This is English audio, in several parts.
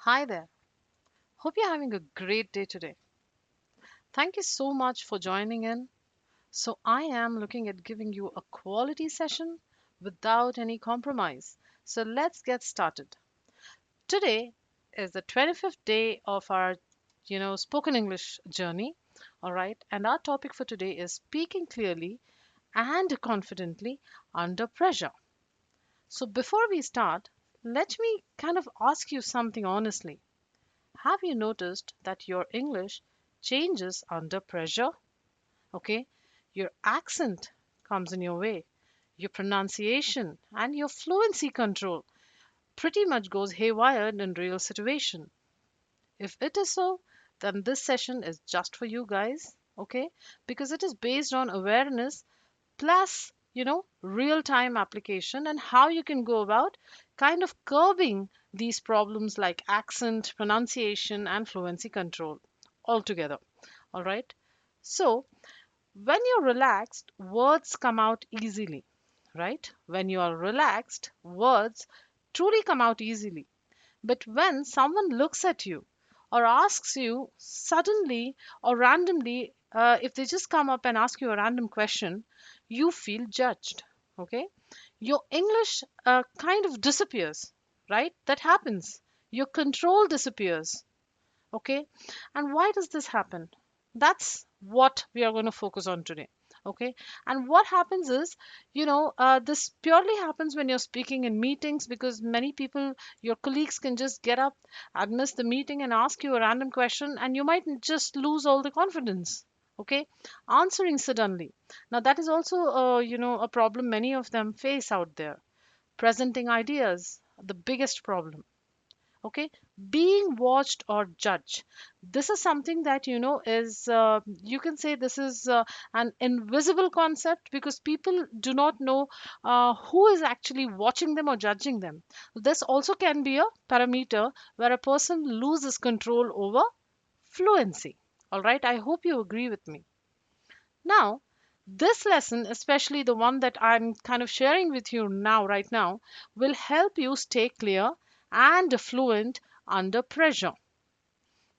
Hi there. Hope you're having a great day today. Thank you so much for joining in. So, I am looking at giving you a quality session without any compromise. So, let's get started. Today is the 25th day of our, spoken English journey. All right. And our topic for today is speaking clearly and confidently under pressure. So, before we start, let me kind of ask you something honestly. Have you noticed that your English changes under pressure? Okay, your accent comes in your way, your pronunciation and your fluency control pretty much goes haywire in real situation. If it is so, then this session is just for you guys, okay? Because it is based on awareness plus real time application and how you can go about kind of curbing these problems like accent pronunciation and fluency control altogether. All right, so when you're relaxed words come out easily, right? When you are relaxed words truly come out easily, but when someone looks at you or asks you suddenly or randomly, if they just come up and ask you a random question, you feel judged. Okay? Your English kind of disappears, right? That happens. Your control disappears. Okay? And why does this happen? That's what we are going to focus on today. Okay? And what happens is, this purely happens when you're speaking in meetings because many people, your colleagues, can just get up and miss the meeting and ask you a random question, and you might just lose all the confidence. Okay? Answering suddenly. Now, that is also, a problem many of them face out there. Presenting ideas, the biggest problem. Okay, being watched or judged, this is something that is, you can say this is an invisible concept because people do not know who is actually watching them or judging them. This also can be a parameter where a person loses control over fluency. All right, I hope you agree with me. Now, this lesson, especially the one that I'm kind of sharing with you now, right now, will help you stay clear and fluent under pressure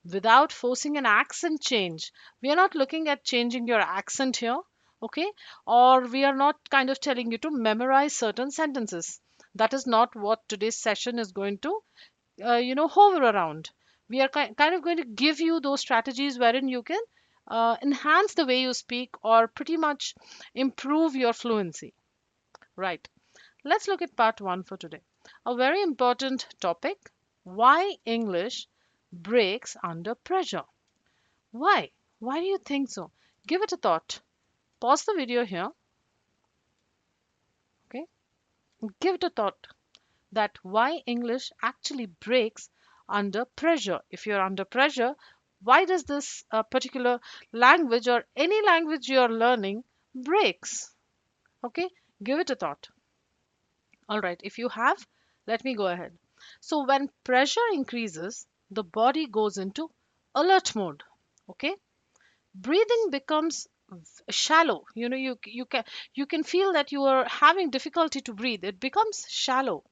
without forcing an accent change. We are not looking at changing your accent here, okay? Or we are not kind of telling you to memorize certain sentences. That is not what today's session is going to, hover around. We are kind of going to give you those strategies wherein you can enhance the way you speak or pretty much improve your fluency. Right. Let's look at part one for today. A very important topic: why English breaks under pressure. Why? Why do you think so? Give it a thought. Pause the video here. Okay. Give it a thought that why English actually breaks under pressure. If you're under pressure, why does this particular language or any language you're learning breaks? Okay, give it a thought. All right, if you have, let me go ahead. So, when pressure increases, the body goes into alert mode. Okay, breathing becomes shallow. You can feel that you are having difficulty to breathe. It becomes shallow.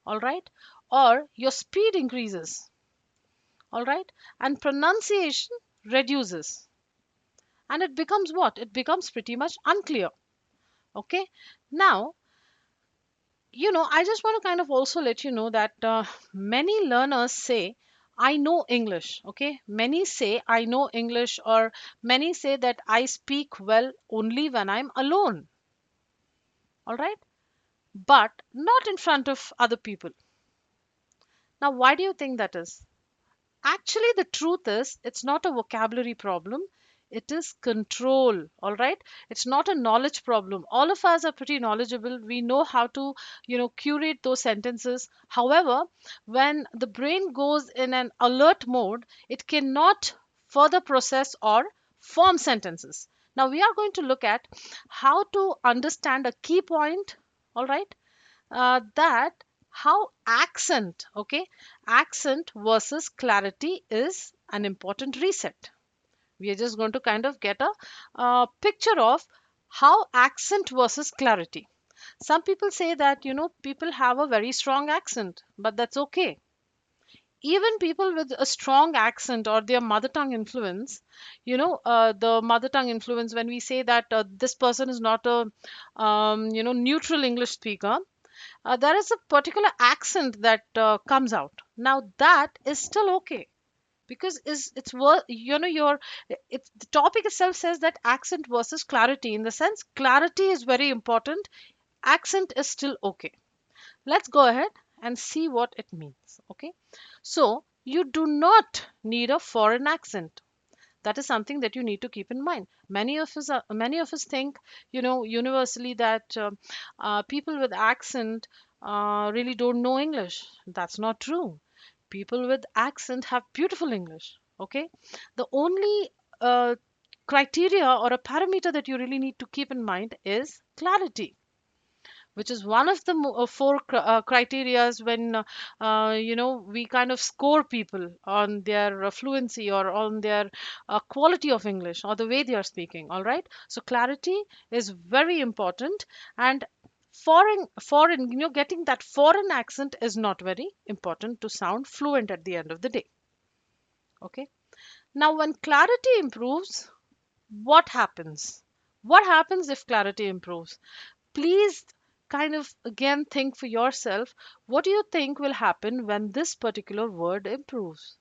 All right, or your speed increases. All right, and pronunciation reduces, and it becomes what? It becomes pretty much unclear. Okay, now I just want to kind of also let you know that many learners say I know English. Okay, many say I know English, or many say that I speak well only when I'm alone. All right, but not in front of other people. Now, why do you think that is? Actually, the truth is, it's not a vocabulary problem. It is control. All right. It's not a knowledge problem. All of us are pretty knowledgeable. We know how to, curate those sentences. However, when the brain goes in an alert mode, it cannot further process or form sentences. Now, we are going to look at how to understand a key point. All right, that how accent, okay, accent versus clarity is an important reset. We are just going to kind of get a picture of how accent versus clarity. Some people say that people have a very strong accent, but that's okay. even people with a strong accent or their mother tongue influence, the mother tongue influence, when we say that this person is not a neutral English speaker, there is a particular accent that comes out. Now that is still okay, because is it's worth, your it's the topic itself says that accent versus clarity. In the sense, clarity is very important, accent is still okay. Let's go ahead and see what it means. Okay, so you do not need a foreign accent. That is something that you need to keep in mind. Many of us think, universally, that people with accent really don't know English. That's not true. People with accent have beautiful English. Okay, the only criteria or a parameter that you really need to keep in mind is clarity, which is one of the four criterias when we kind of score people on their fluency or on their quality of English or the way they are speaking. All right, so clarity is very important. And foreign, getting that foreign accent is not very important to sound fluent at the end of the day. Okay, now when clarity improves, what happens? What happens if clarity improves? Please kind of again think for yourself, what do you think will happen when this particular word improves?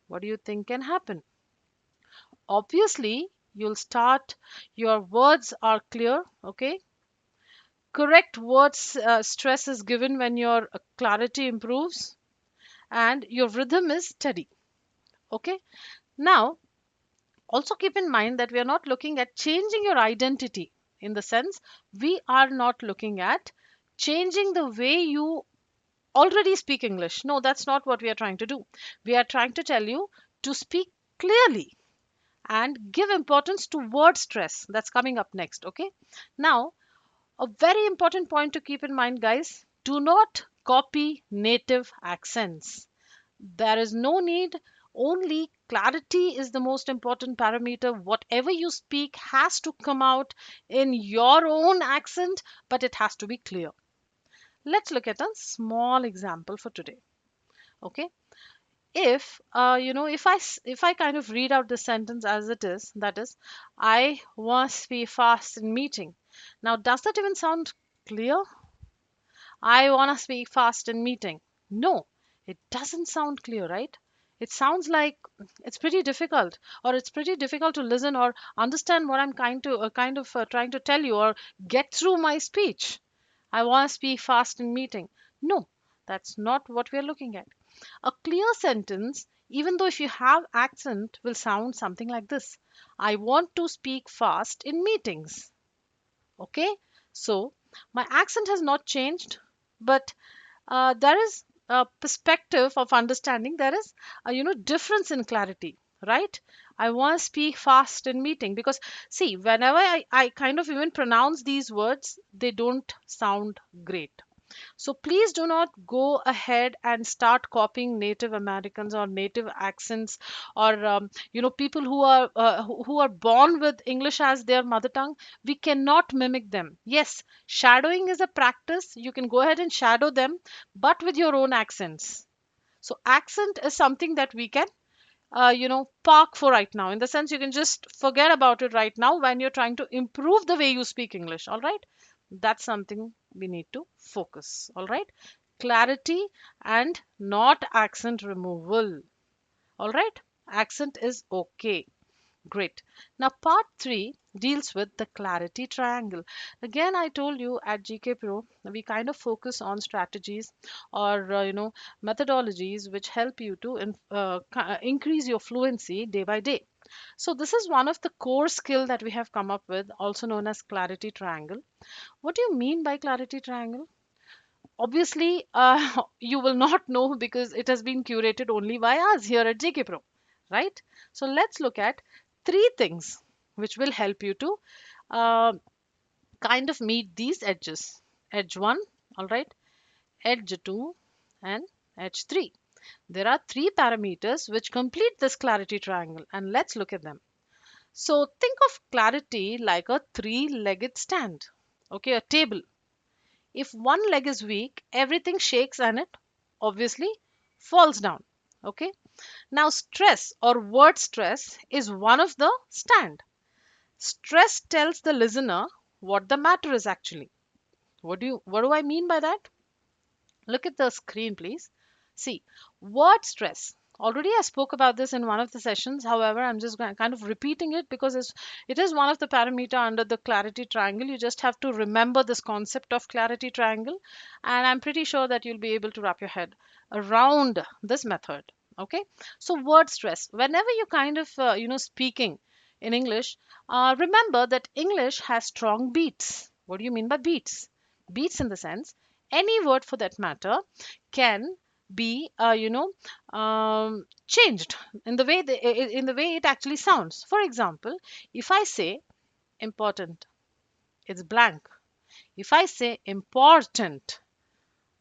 What do you think can happen? Obviously, you'll start, your words are clear. Okay, correct words, stress is given when your clarity improves, and your rhythm is steady. Okay, now also keep in mind that we are not looking at changing your identity. In the sense, we are not looking at changing the way you already speak English. No, that's not what we are trying to do. We are trying to tell you to speak clearly and give importance to word stress. That's coming up next. Okay, now a very important point to keep in mind, guys: do not copy native accents. There is no need. Only clarity is the most important parameter. Whatever you speak has to come out in your own accent, but it has to be clear. Let's look at a small example for today. Okay, if I kind of read out the sentence as it is, that is, I must be fast in meeting. Now, does that even sound clear? I want to speak fast in meeting. No, it doesn't sound clear, right? It sounds like it's pretty difficult, or it's pretty difficult to listen or understand what I'm kind of trying to tell you or get through my speech. I want to speak fast in meeting. No, that's not what we're looking at. A clear sentence, even though if you have accent, will sound something like this: I want to speak fast in meetings. Okay, so my accent has not changed, but there is a perspective of understanding. There is a difference in clarity, right? I want to speak fast in meeting because, see, whenever I kind of even pronounce these words, they don't sound great. So please do not go ahead and start copying Native Americans or native accents, or people who are born with English as their mother tongue. We cannot mimic them. Yes, shadowing is a practice. You can go ahead and shadow them, but with your own accents. So accent is something that we can park for right now. In the sense, you can just forget about it right now when you're trying to improve the way you speak English. All right, that's something we need to focus. All right, clarity and not accent removal. All right, accent is okay. Great. Now, part three deals with the clarity triangle. Again, I told you at GK Pro, we kind of focus on strategies or, methodologies which help you to increase your fluency day by day. So, this is one of the core skill that we have come up with, also known as clarity triangle. What do you mean by clarity triangle? Obviously, you will not know because it has been curated only by us here at JK Pro, right? So let's look at three things which will help you to uh, kind of meet these edges. Edge 1, all right, edge 2, and edge 3. There are three parameters which complete this clarity triangle, and let's look at them. So think of clarity like a three-legged stand, okay, a table. If one leg is weak, everything shakes and it obviously falls down. Okay. Now, stress or word stress is one of the stand. Stress tells the listener what the matter is actually. What do I mean by that? Look at the screen, please. See, word stress. Already I spoke about this in one of the sessions. However, I'm just kind of repeating it because it is one of the parameter under the clarity triangle. You just have to remember this concept of clarity triangle, and I'm pretty sure that you'll be able to wrap your head around this method. Okay, so word stress. Whenever you kind of speaking in English, remember that English has strong beats. What do you mean by beats? Beats in the sense any word for that matter can be changed in the way in the way it actually sounds. For example, if I say important, it's blank. If I say important,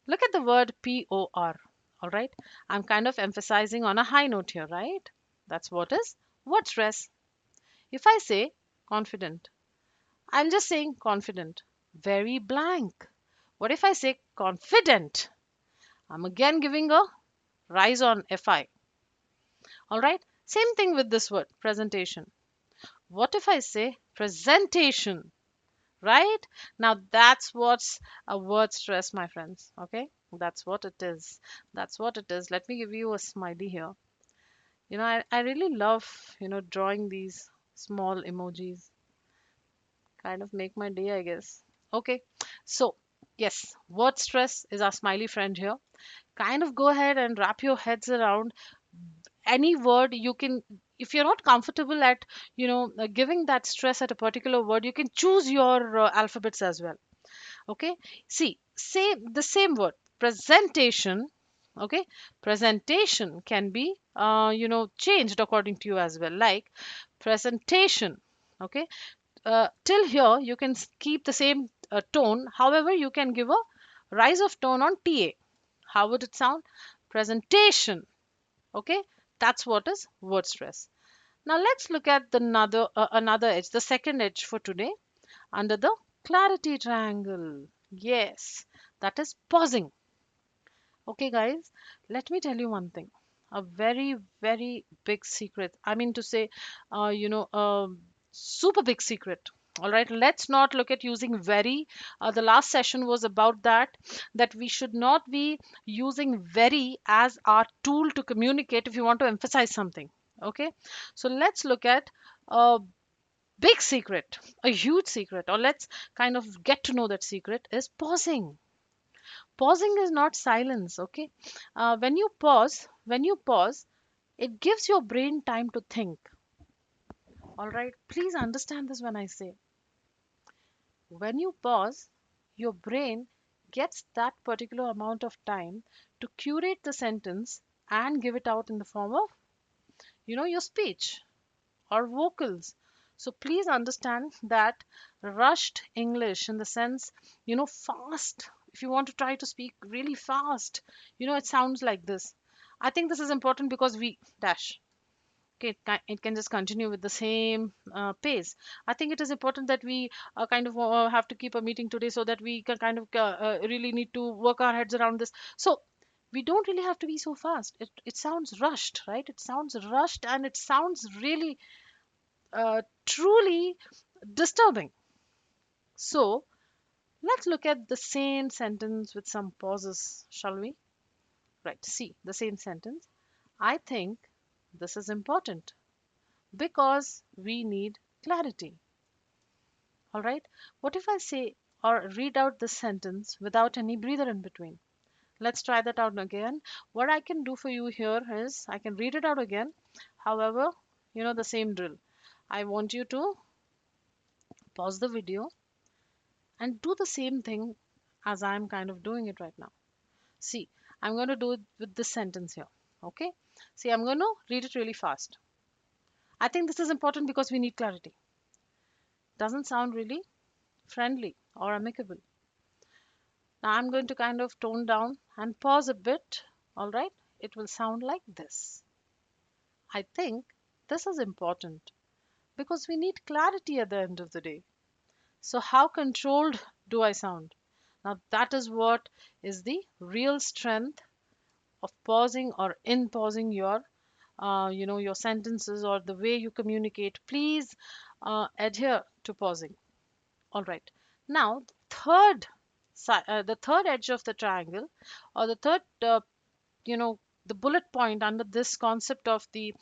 look at the word por. All right, I'm kind of emphasizing on a high note here, right? That's what is word stress. If I say confident, I'm just saying confident, very blank. What if I say confident? I'm again giving a rise on fi. All right. Same thing with this word presentation. What if I say presentation? Right. Now that's what's a word stress, my friends. Okay. That's what it is. That's what it is. Let me give you a smiley here. I really love, drawing these small emojis. Kind of make my day, I guess. Okay. So, yes, word stress is our smiley friend here. Kind of go ahead and wrap your heads around any word you can. If you're not comfortable at giving that stress at a particular word, you can choose your alphabets as well. Okay, see, say the same word presentation. Okay, presentation can be changed according to you as well, like presentation. Okay, till here you can keep the same tone, however you can give a rise of tone on ta. How would it sound? Presentation. Okay, that's what is word stress. Now let's look at the another edge, the second edge for today, under the clarity triangle. Yes, that is pausing. Okay, guys, let me tell you one thing. A very, very big secret. I mean to say, super big secret. All right, let's not look at using very. The last session was about that we should not be using very as our tool to communicate if you want to emphasize something. Okay, so let's look at a big secret, a huge secret, or let's kind of get to know that secret is pausing. Pausing is not silence. Okay, when you pause, it gives your brain time to think. All right, please understand this. When I say when you pause, your brain gets that particular amount of time to curate the sentence and give it out in the form of your speech or vocals. So please understand that rushed English in the sense, fast. If you want to try to speak really fast, it sounds like this. I think this is important because we dash. Okay, it can just continue with the same pace. I think it is important that we kind of have to keep a meeting today so that we can kind of really need to work our heads around this. So we don't really have to be so fast. It sounds rushed, right? It sounds rushed and it sounds really truly disturbing. So let's look at the same sentence with some pauses, shall we? Right, see the same sentence. I think this is important because we need clarity. All right, what if I say or read out this sentence without any breather in between? Let's try that out again. What I can do for you here is I can read it out again. However, the same drill. I want you to pause the video and do the same thing as I'm kind of doing it right now. See, I'm going to do it with this sentence here. Okay. See, I'm going to read it really fast. I think this is important because we need clarity. Doesn't sound really friendly or amicable. Now I'm going to kind of tone down and pause a bit. All right. It will sound like this. I think this is important because we need clarity at the end of the day. So, how controlled do I sound? Now, that is what is the real strength of pausing or in pausing your your sentences or the way you communicate. Please adhere to pausing. All right. Now, the third edge of the triangle, or the third, you know, the bullet point under this concept of the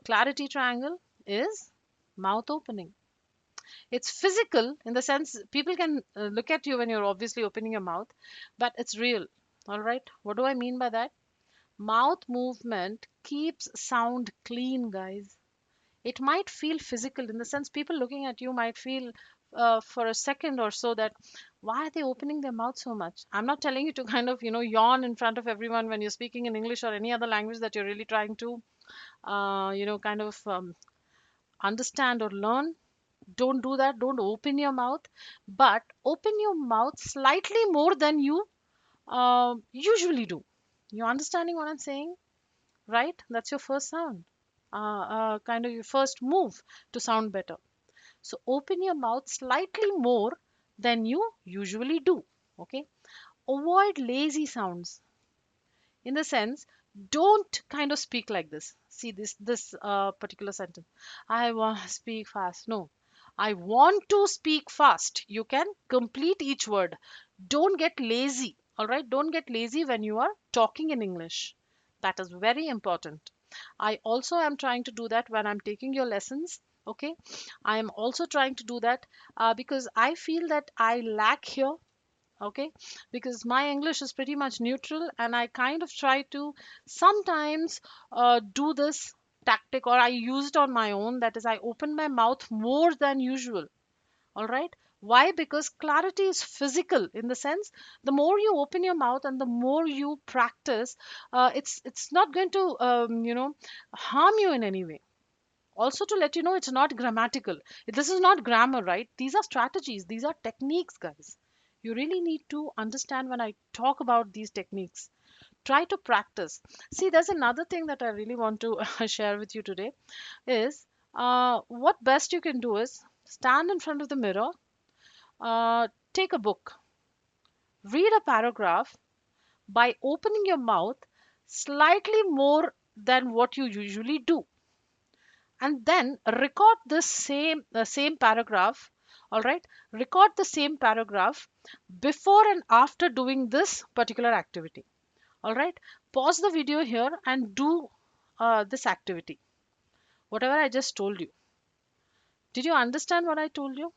clarity triangle is mouth opening. It's physical in the sense people can look at you when you're obviously opening your mouth, but it's real. All right. What do I mean by that? Mouth movement keeps sound clean, guys. It might feel physical in the sense people looking at you might feel for a second or so that why are they opening their mouth so much. I'm not telling you to kind of yawn in front of everyone when you're speaking in English or any other language that you're really trying to kind of understand or learn. Don't do that. Don't open your mouth, but open your mouth slightly more than you usually do. You understanding what I'm saying? Right? That's your first sound, kind of your first move to sound better. So open your mouth slightly more than you usually do. Okay. Avoid lazy sounds in the sense, don't kind of speak like this. See this particular sentence. I want to speak fast. No. I want to speak fast. You can complete each word. Don't get lazy. All right. Don't get lazy when you are talking in English. That is very important. I also am trying to do that when I'm taking your lessons. Okay. I am also trying to do that because I feel that I lack here. Okay, because my English is pretty much neutral and I kind of try to sometimes do this tactic, or I use it on my own, that is I open my mouth more than usual. All right. Why? Because clarity is physical in the sense the more you open your mouth and the more you practice, it's not going to harm you in any way. Also, to let you know, it's not grammatical. This is not grammar, right? These are strategies, these are techniques, guys. You really need to understand when I talk about these techniques. Try to practice. See, there's another thing that I really want to share with you today is what best you can do is stand in front of the mirror, take a book, read a paragraph by opening your mouth slightly more than what you usually do, and then record this same paragraph. All right, record the same paragraph before and after doing this particular activity. All right, pause the video here and do this activity, whatever I just told you. Did you understand what I told you?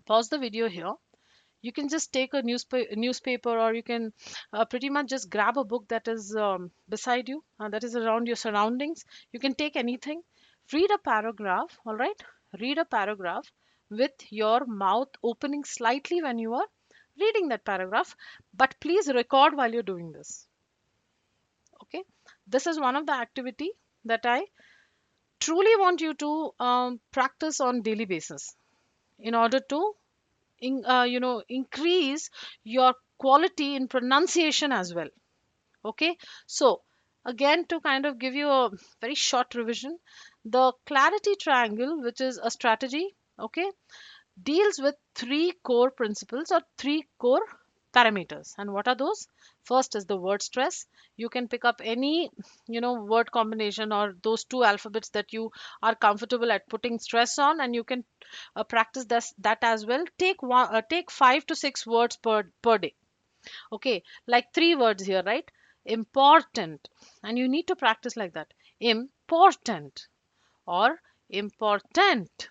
Pause the video here. You can just take a newspaper, or you can pretty much just grab a book that is beside you, that is around your surroundings. You can take anything. Read a paragraph. All right, read a paragraph with your mouth opening slightly when you are reading that paragraph, but please record while you're doing this. Okay, this is one of the activity that I truly want you to practice on daily basis in order to increase your quality in pronunciation as well. Okay, so again, to kind of give you a very short revision, the clarity triangle, which is a strategy, okay, deals with three core principles or three core parameters. And what are those? First is the word stress. You can pick up any word combination or those two alphabets that you are comfortable at putting stress on, and you can practice that as well. Take 5 to 6 words per day. Okay, like three words here, right? Important, and you need to practice like that. Important or important.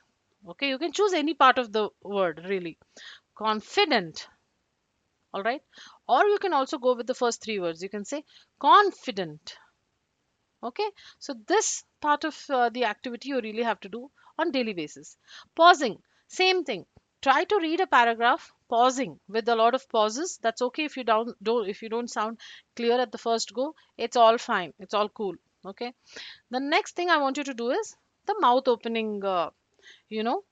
Okay, you can choose any part of the word really. Confident. All right, or you can also go with the first three words. You can say confident. Okay, so this part of the activity you really have to do on daily basis. Pausing, same thing. Try to read a paragraph pausing with a lot of pauses. That's okay if you don't sound clear at the first go. It's all fine, it's all cool. Okay, the next thing I want you to do is the mouth opening, you know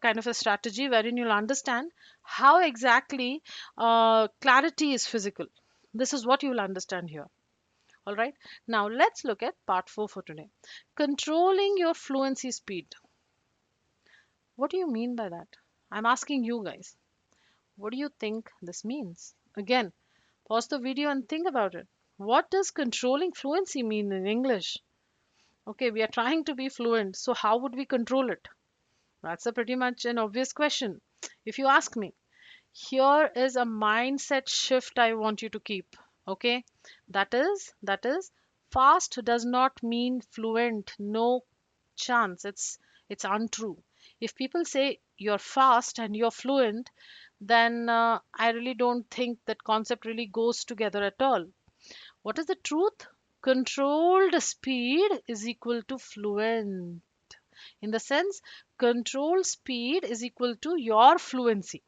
kind of a strategy wherein you'll understand how exactly clarity is physical. This is what you will understand here. All right, now let's look at part 4 for today. Controlling your fluency speed. What do you mean by that? I'm asking you guys. What do you think this means? Again, pause the video and think about it. What does controlling fluency mean in English? Okay, we are trying to be fluent, so how would we control it? That's a pretty much an obvious question. If you ask me, here is a mindset shift I want you to keep. Okay, that is fast does not mean fluent. No chance. It's untrue. If people say you're fast and you're fluent, then I really don't think that concept really goes together at all. What is the truth? Controlled speed is equal to fluent. In the sense, controlled speed is equal to your fluency.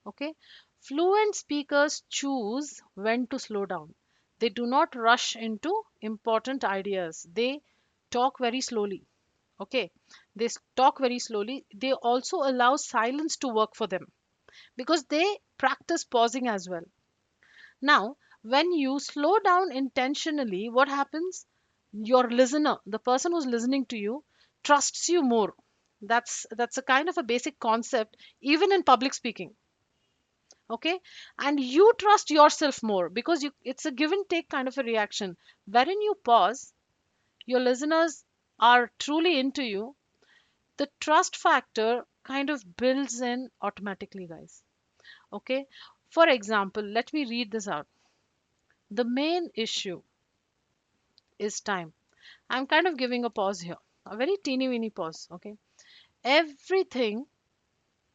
Okay, fluent speakers choose when to slow down. They do not rush into important ideas. They talk very slowly. Okay, they talk very slowly. They also allow silence to work for them because they practice pausing as well. Now, when you slow down intentionally, what happens? Your listener, the person who's listening to you, trusts you more. That's a kind of a basic concept even in public speaking. Okay, and you trust yourself more because it's a give and take kind of a reaction. Wherein you pause, your listeners are truly into you. The trust factor kind of builds in automatically, guys. Okay, for example, let me read this out. The main issue is time. I'm kind of giving a pause here, a very teeny weeny pause. Okay, everything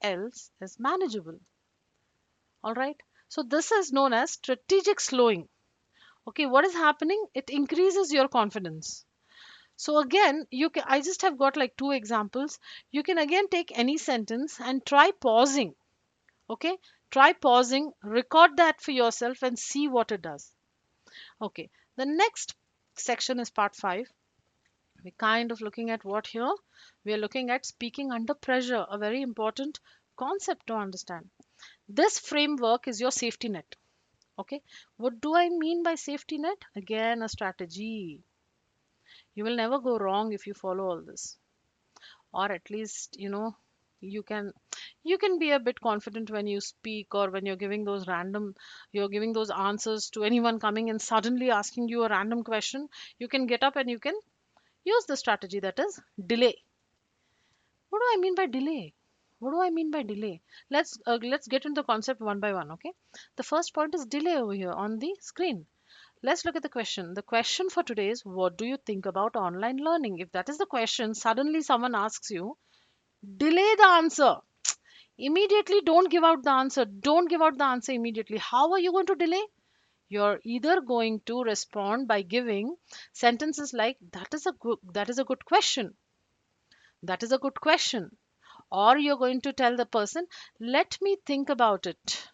else is manageable. All right, so this is known as strategic slowing. Okay, what is happening? It increases your confidence. So again, you can, I just have got like two examples. You can again take any sentence and try pausing. Okay, try pausing, record that for yourself and see what it does. Okay, the next section is part 5. We're kind of looking at what here? We are looking at speaking under pressure, a very important concept to understand. This framework is your safety net. Okay, what do I mean by safety net? Again, a strategy. You will never go wrong if you follow all this, or at least you can you can be a bit confident when you speak, or when you're giving those answers to anyone coming and suddenly asking you a random question. You can get up and you can use the strategy, that is delay. What do I mean by delay? What do I mean by delay? Let's get into the concept one by one. Okay, the first point is delay over here on the screen. Let's look at the question. The question for today is, what do you think about online learning? If that is the question, suddenly someone asks you, delay the answer. Immediately don't give out the answer. Don't give out the answer immediately. How are you going to delay? You're either going to respond by giving sentences like, that is a good question. That is a good question. Or you're going to tell the person, let me think about it.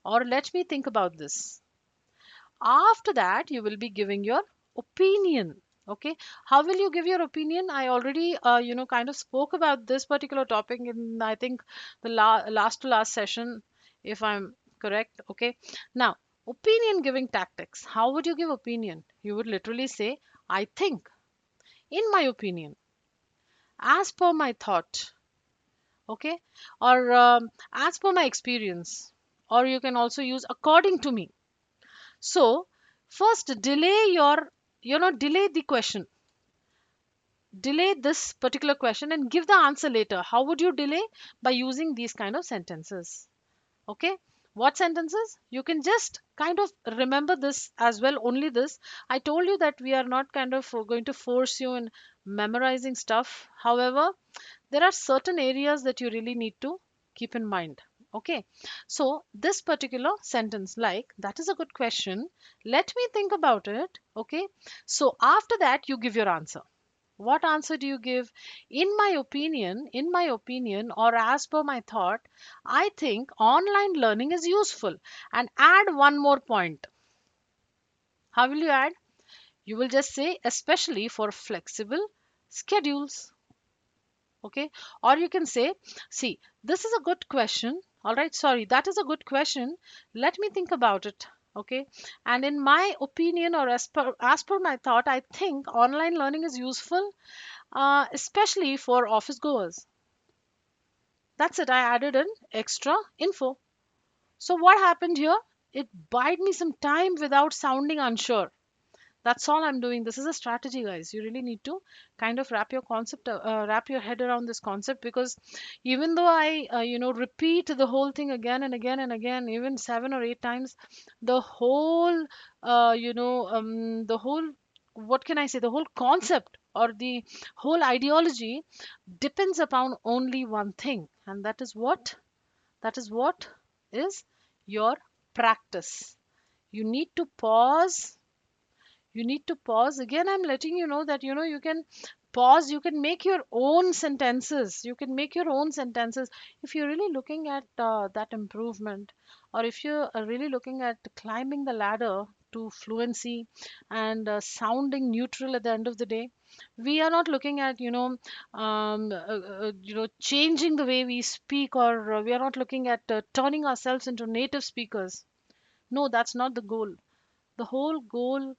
Or let me think about this. After that, you will be giving your opinion. Okay, how will you give your opinion? I already kind of spoke about this particular topic in, I think, the last to last session, if I'm correct. Okay, now, opinion giving tactics. How would you give opinion? You would literally say, I think, in my opinion, as per my thought. Okay, or as per my experience, or you can also use according to me. So, first delay the question. Delay this particular question and give the answer later. How would you delay? By using these kind of sentences. Okay? What sentences? You can just kind of remember this as well, only this. I told you that we are not kind of going to force you in memorizing stuff. However, there are certain areas that you really need to keep in mind. Okay, so this particular sentence, like, that is a good question, let me think about it. Okay, so after that you give your answer. What answer do you give? In my opinion, or as per my thought, I think online learning is useful. And add one more point. How will you add? You will just say, especially for flexible schedules. Okay, or you can say, see, this is a good question. All right, sorry, that is a good question, let me think about it. Okay, and in my opinion, or as per my thought, I think online learning is useful, especially for office goers. That's it, I added an extra info. So what happened here? it bide me some time without sounding unsure. That's all I'm doing. This is a strategy, guys. You really need to kind of wrap your head around this concept, because even though I, repeat the whole thing again and again and again, even 7 or 8 times, the whole, the whole, what can I say, the whole concept or the whole ideology depends upon only one thing, and that is what? That is what is your practice. You need to pause. Again, I'm letting you know that you can pause, you can make your own sentences, if you're really looking at that improvement, or if you're really looking at climbing the ladder to fluency and sounding neutral at the end of the day. We are not looking at changing the way we speak, or we are not looking at turning ourselves into native speakers. No, that's not the goal. The whole goal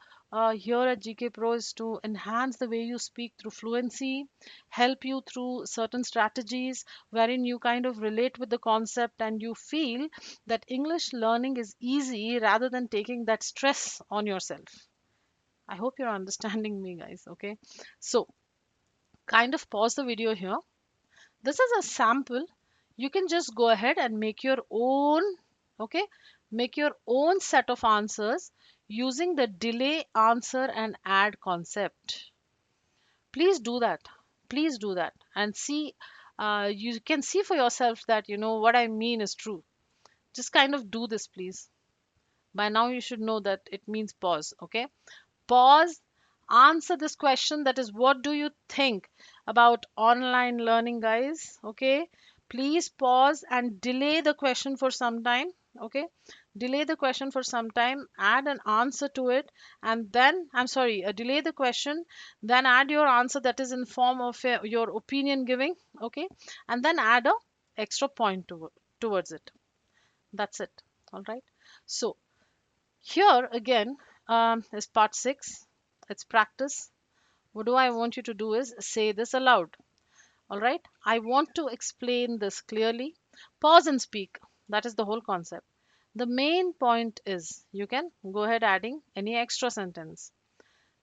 here at GK Pro is to enhance the way you speak through fluency, help you through certain strategies wherein you kind of relate with the concept and you feel that English learning is easy rather than taking that stress on yourself. I hope you're understanding me, guys. Okay. So, kind of pause the video here. This is a sample. You can just go ahead and make your own, okay? Make your own set of answers using the delay, answer, and add concept. Please do that. Please do that and see. You can see for yourself that what I mean is true. Just kind of do this, please. By now, you should know that it means pause, okay? Pause, answer this question, that is, what do you think about online learning, guys? Okay, please pause and delay the question for some time. Okay, delay the question for some time, add an answer to it, and then, I'm sorry, delay the question, then add your answer, that is in form of your opinion giving. Okay, and then add a extra point towards it. That's it. All right. So here again is part 6. It's practice. What do I want you to do is say this aloud. All right. I want to explain this clearly. Pause and speak. That is the whole concept. The main point is you can go ahead adding any extra sentence.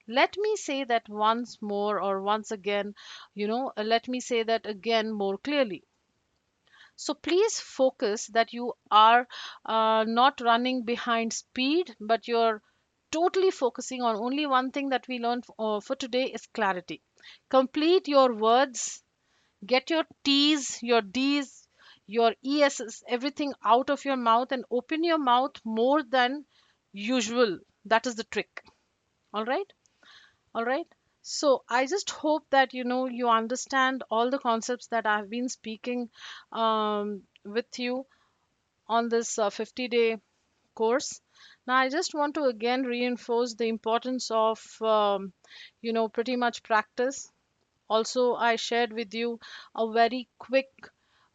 Let me say that once more, or once again, let me say that again more clearly. So please focus that you are not running behind speed, but you're totally focusing on only one thing that we learned for today is clarity. Complete your words, get your T's, your D's, your ES's, everything out of your mouth, and open your mouth more than usual. That is the trick. All right. All right. So I just hope that you understand all the concepts that I've been speaking with you on this 50-day course. Now I just want to again reinforce the importance of pretty much practice. Also, I shared with you a very quick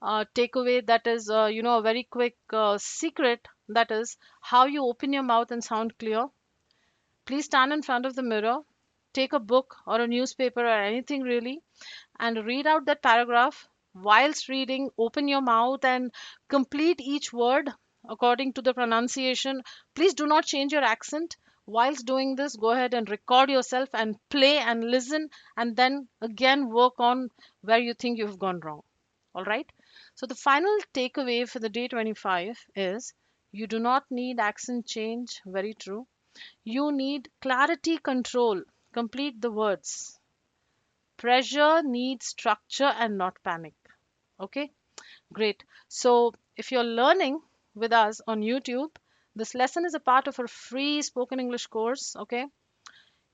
takeaway, that is a very quick secret, that is how you open your mouth and sound clear. Please stand in front of the mirror, take a book or a newspaper or anything really, and read out that paragraph. Whilst reading, open your mouth and complete each word according to the pronunciation. Please do not change your accent. Whilst doing this, go ahead and record yourself and play and listen, and then again work on where you think you've gone wrong. All right. So, the final takeaway for the day 25 is you do not need accent change. Very true. You need clarity control. Complete the words. Pressure needs structure and not panic. Okay, great. So, if you're learning with us on YouTube, this lesson is a part of our free spoken English course. Okay,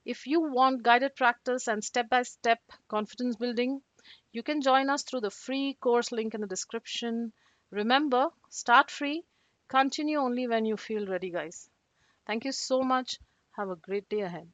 if you want guided practice and step by step confidence building, you can join us through the free course link in the description. Remember, start free, continue only when you feel ready, guys. Thank you so much. Have a great day ahead.